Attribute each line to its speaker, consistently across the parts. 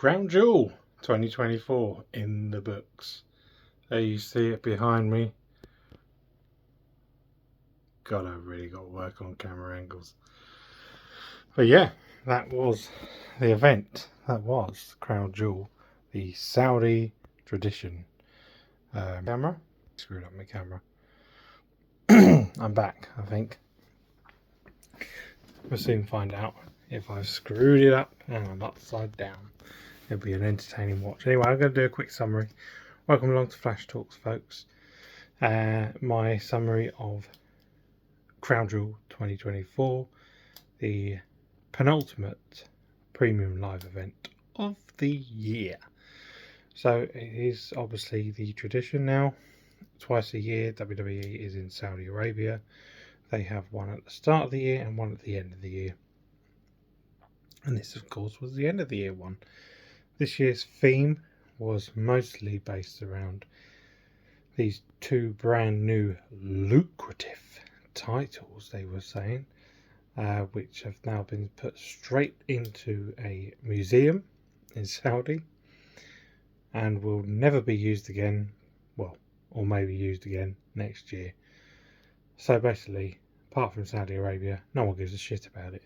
Speaker 1: Crown Jewel 2024 in the books. There you see it behind me. God, I really got to work on camera angles. But yeah, that was the event. That was Crown Jewel, the Saudi tradition. Camera? Screwed up my camera. I'm back, I think. We'll soon find out if I've screwed it up and I'm upside down. It'll be an entertaining watch. Anyway, I'm going to do a quick summary. Welcome along to Flash Talks, folks. My summary of Crown Jewel 2024, the penultimate premium live event of the year. So it is obviously the tradition now. Twice a year, WWE is in Saudi Arabia. They have one at the start of the year and one at the end of the year. And this, of course, was the end of the year one. This year's theme was mostly based around these two brand new lucrative titles, they were saying, which have now been put straight into a museum in Saudi and will never be used again, well, or maybe used again next year. So basically, apart from Saudi Arabia, no one gives a shit about it.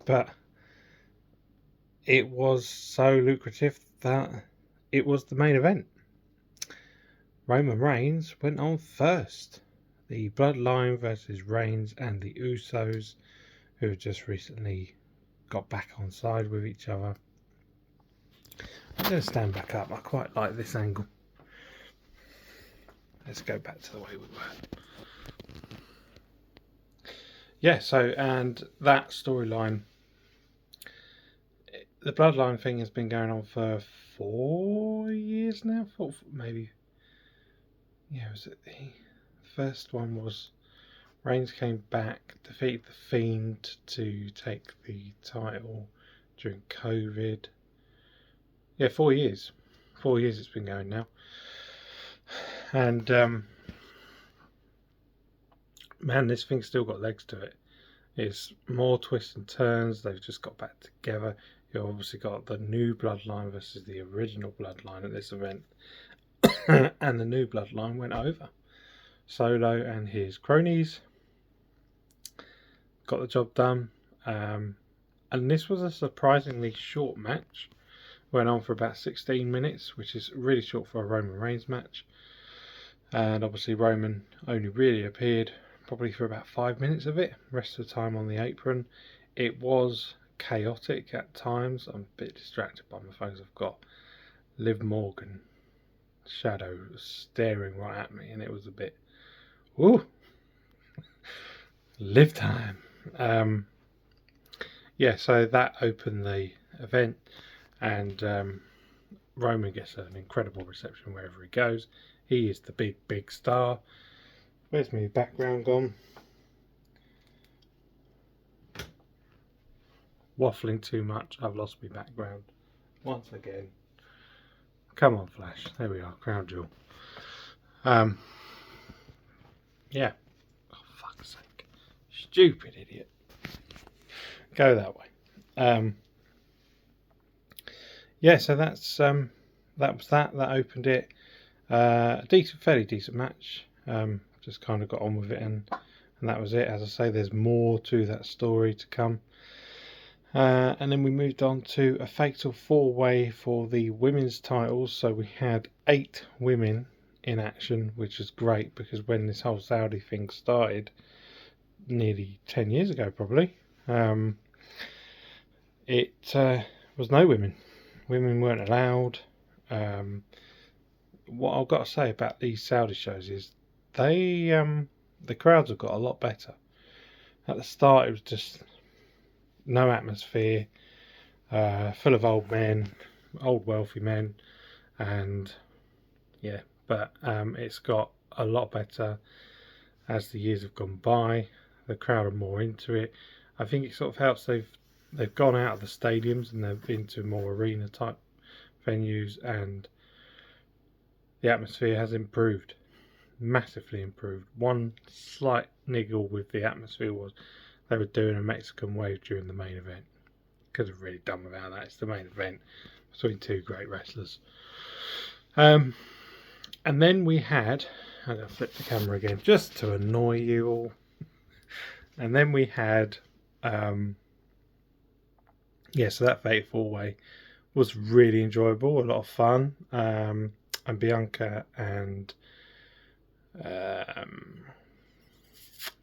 Speaker 1: But it was so lucrative that it was the main event. Roman Reigns went on first. The Bloodline versus Reigns and the Usos, who have just recently got back on side with each other. I'm going to stand back up. I quite like this angle. Let's go back to the way we were. Yeah, so, and that storyline, the Bloodline thing has been going on for 4 years now. Maybe. Yeah, was it the first one was Reigns came back, defeated the Fiend to take the title during COVID. Yeah, 4 years. 4 years it's been going now. And man, this thing's still got legs to it. It's more twists and turns. They've just got back together. You've obviously got the new Bloodline versus the original Bloodline at this event. And the new Bloodline went over. Solo and his cronies got the job done. And this was a surprisingly short match. Went on for about 16 minutes, which is really short for a Roman Reigns match. And obviously Roman only really appeared probably for about 5 minutes of it. Rest of the time on the apron. It was chaotic at times. I'm a bit distracted by my phones. I've got Liv Morgan shadow staring right at me, and it was a bit, woo, Liv time. Yeah, so that opened the event, and Roman gets an incredible reception wherever he goes. He is the big star. Where's my background gone? Waffling too much. I've lost my background once again. Come on, Flash. There we are. Crown Jewel. Yeah. Oh, fuck's sake. Stupid idiot. Go that way. Yeah, so that's that was that. That opened it. Fairly decent match. Just kind of got on with it, and that was it. As I say, there's more to that story to come. And then we moved on to a fatal 4-way for the women's titles. So we had 8 women in action, which is great because when this whole Saudi thing started, nearly 10 years ago probably, it was no women. Women weren't allowed. What I've got to say about these Saudi shows is the crowds have got a lot better. At the start it was just no atmosphere, full of old men, old wealthy men, and yeah, but it's got a lot better as the years have gone by. The crowd are more into it. I think it sort of helps they've gone out of the stadiums and they've into more arena type venues, and the atmosphere has improved, massively improved. One slight niggle with the atmosphere was they were doing a Mexican wave during the main event. could have really done without that. It's the main event between two great wrestlers. And then we had, I'm going to flip the camera again just to annoy you all. And then we had, so that Fatal 4-Way was really enjoyable, a lot of fun. And Bianca and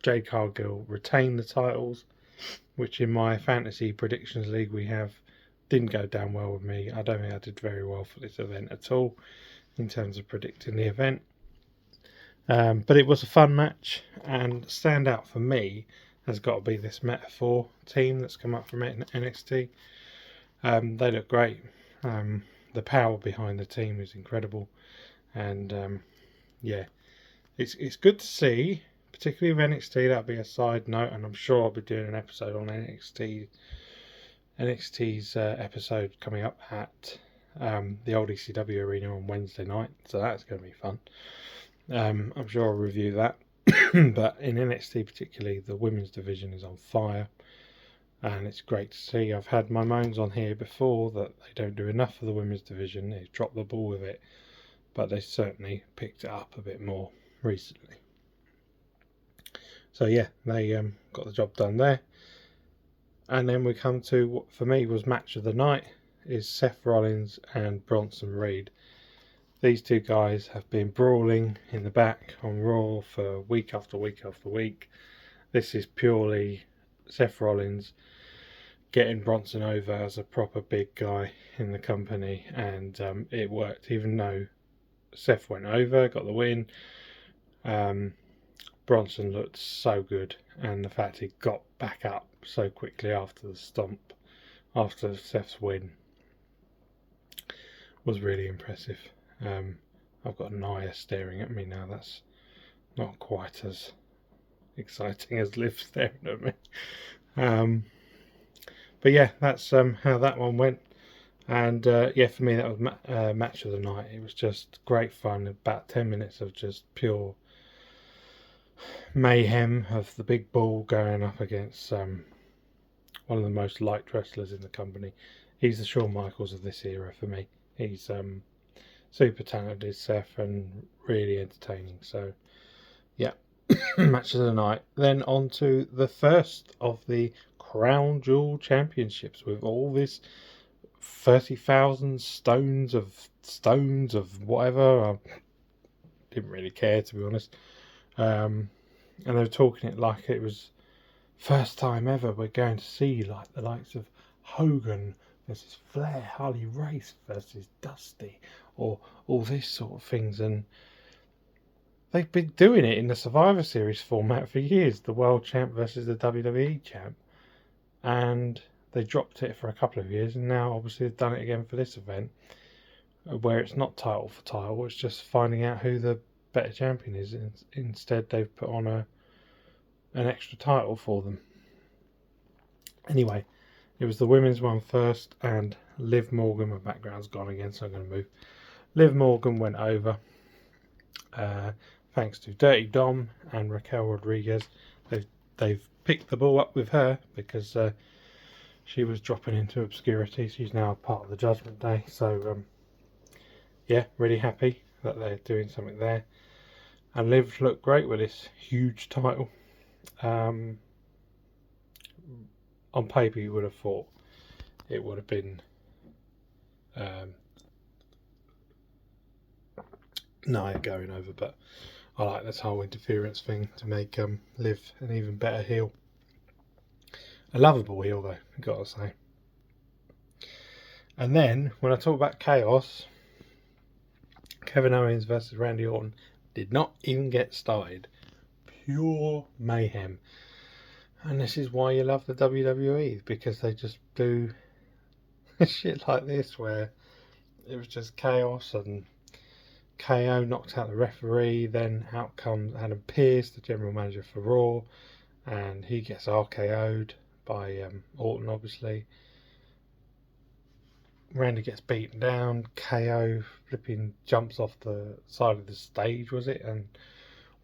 Speaker 1: Jade Cargill retained the titles, which in my fantasy predictions league we have didn't go down well with me. I don't think I did very well for this event at all in terms of predicting the event. But it was a fun match, and standout for me has got to be this Metaphor team that's come up from NXT. They look great. The power behind the team is incredible, and it's good to see, particularly with NXT. That'll be a side note, and I'm sure I'll be doing an episode on NXT's episode coming up at the old ECW arena on Wednesday night, so that's going to be fun. I'm sure I'll review that. But in NXT particularly, the women's division is on fire, and it's great to see. I've had my moans on here before that they don't do enough for the women's division. They've dropped the ball with it, but they certainly picked it up a bit more recently. So yeah, they got the job done there. And then we come to what for me was match of the night, is Seth Rollins and Bronson Reed. These two guys have been brawling in the back on Raw for week after week after week. This is purely Seth Rollins getting Bronson over as a proper big guy in the company, and it worked. Even though Seth went over, got the win, Bronson looked so good, and the fact he got back up so quickly after the stomp, after Seth's win, was really impressive. I've got Nia staring at me now. That's not quite as exciting as Liv staring at me. But yeah, that's how that one went. And for me, that was match of the night. It was just great fun. About 10 minutes of just pure mayhem of the big bull going up against one of the most liked wrestlers in the company. He's the Shawn Michaels of this era for me. He's super talented, Seth, and really entertaining. So yeah, match of the night. Then on to the first of the Crown Jewel Championships, with all this 30,000 stones of whatever. I didn't really care, to be honest. And they were talking it like it was first time ever we're going to see like the likes of Hogan versus Flair, Harley Race versus Dusty, or all this sort of things. And they've been doing it in the Survivor Series format for years, the World Champ versus the WWE Champ, and they dropped it for a couple of years, and now obviously they've done it again for this event, where it's not title for title, it's just finding out who the better champion is. Instead they've put on an extra title for them. Anyway, it was the women's one first, and Liv Morgan, my background's gone again, so I'm going to move. Liv Morgan went over, thanks to Dirty Dom and Raquel Rodriguez. They've picked the ball up with her because she was dropping into obscurity. She's now part of the Judgment Day, so really happy that they're doing something there. And Liv looked great with this huge title. On paper you would have thought it would have been Nia going over, but I like this whole interference thing to make Liv an even better heel. A lovable heel though, I've got to say. And then when I talk about chaos, Kevin Owens versus Randy Orton did not even get started. Pure mayhem. And this is why you love the WWE, because they just do shit like this, where it was just chaos, and KO knocked out the referee, then out comes Adam Pearce, the general manager for Raw, and he gets RKO'd by Orton, obviously. Randy gets beaten down, KO flipping jumps off the side of the stage, was it, and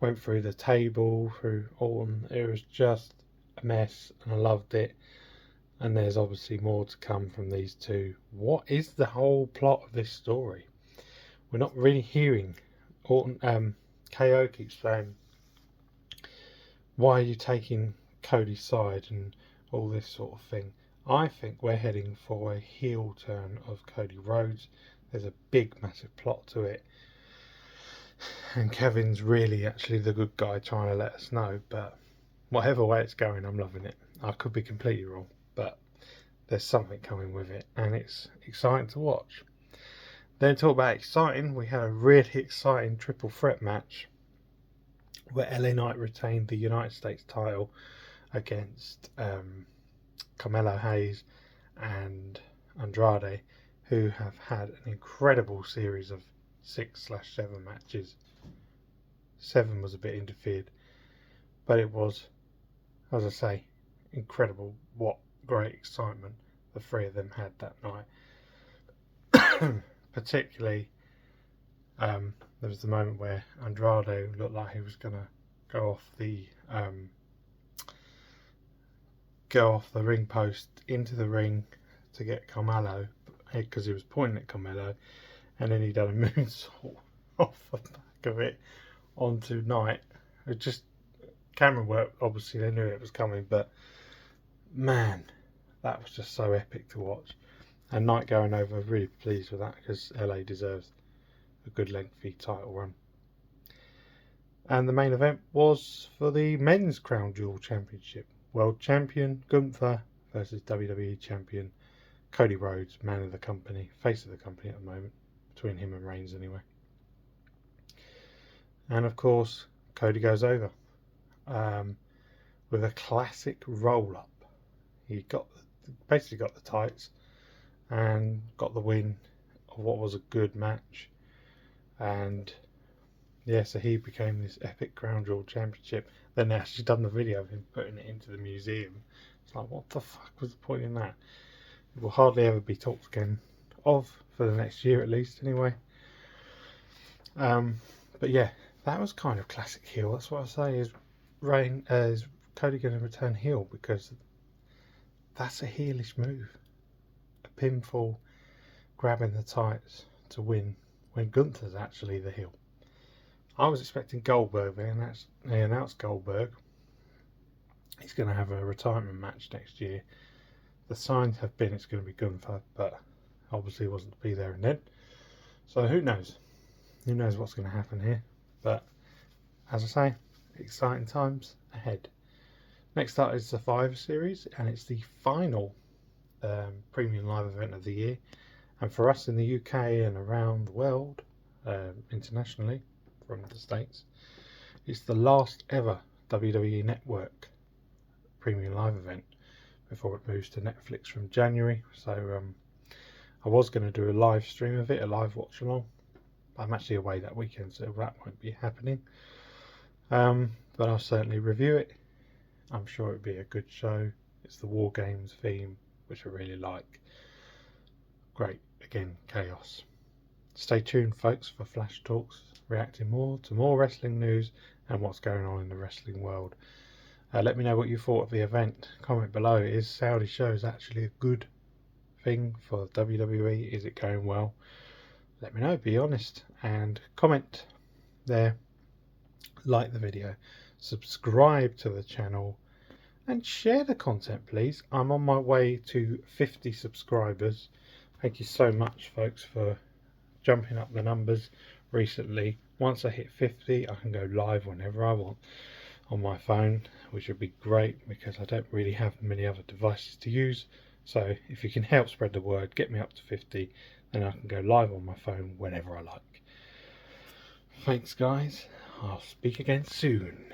Speaker 1: went through the table, through Orton. It was just a mess, and I loved it. and there's obviously more to come from these two. What is the whole plot of this story? We're not really hearing. Orton, KO keeps saying, why are you taking Cody's side and all this sort of thing. I think we're heading for a heel turn of Cody Rhodes. There's a big massive plot to it, and Kevin's really actually the good guy trying to let us know. But whatever way it's going, I'm loving it. I could be completely wrong, but there's something coming with it, and it's exciting to watch. Then talk about exciting, we had a really exciting triple threat match where LA Knight retained the United States title against Carmelo Hayes and Andrade, who have had an incredible series of 6/7 matches. 7 was a bit interfered, but it was, as I say, incredible. What great excitement the three of them had that night. Particularly, there was the moment where Andrade looked like he was going to go off the ring post into the ring to get Carmelo, because he was pointing at Carmelo, and then he done a moonsault off the back of it onto Knight. It just, camera work, obviously they knew it was coming, but man, that was just so epic to watch. And Knight going over, really pleased with that, because LA deserves a good lengthy title run. And the main event was for the men's Crown Jewel Championship. World Champion Gunther versus WWE Champion Cody Rhodes, man of the company, face of the company at the moment, between him and Reigns anyway. And of course, Cody goes over with a classic roll up. He basically got the tights and got the win of what was a good match. And yeah, so he became this epic Crown Jewel Championship. Then they actually done the video of him putting it into the museum. It's like, what the fuck was the point in that? It will hardly ever be talked again of for the next year at least, anyway. But yeah, that was kind of classic heel. That's what I say. Is Cody going to return heel? Because that's a heelish move. A pinfall, grabbing the tights to win when Gunther's actually the heel. I was expecting Goldberg, and they announced Goldberg. He's going to have a retirement match next year. The signs have been it's going to be Gunther, but obviously wasn't to be there and then. So who knows? Who knows what's going to happen here? But as I say, exciting times ahead. Next up is the Survivor Series, and it's the final premium live event of the year. And for us in the UK and around the world, internationally, from the States, it's the last ever WWE Network premium live event before it moves to Netflix from January. So I was going to do a live stream of it, a live watch along. I'm actually away that weekend, so that won't be happening. But I'll certainly review it. I'm sure it'll be a good show. It's the War Games theme, which I really like. Great, again, chaos. Stay tuned, folks, for Flash Talks, reacting more to more wrestling news and what's going on in the wrestling world. Let me know what you thought of the event. Comment below. Is Saudi shows actually a good thing for WWE? Is it going well? Let me know, be honest, and comment there. Like the video, subscribe to the channel, and share the content, please. I'm on my way to 50 subscribers. Thank you so much, folks, for jumping up the numbers recently. Once I hit 50, I can go live whenever I want on my phone, which would be great because I don't really have many other devices to use. So if you can help spread the word, get me up to 50, then I can go live on my phone whenever I like. Thanks, guys. I'll speak again soon.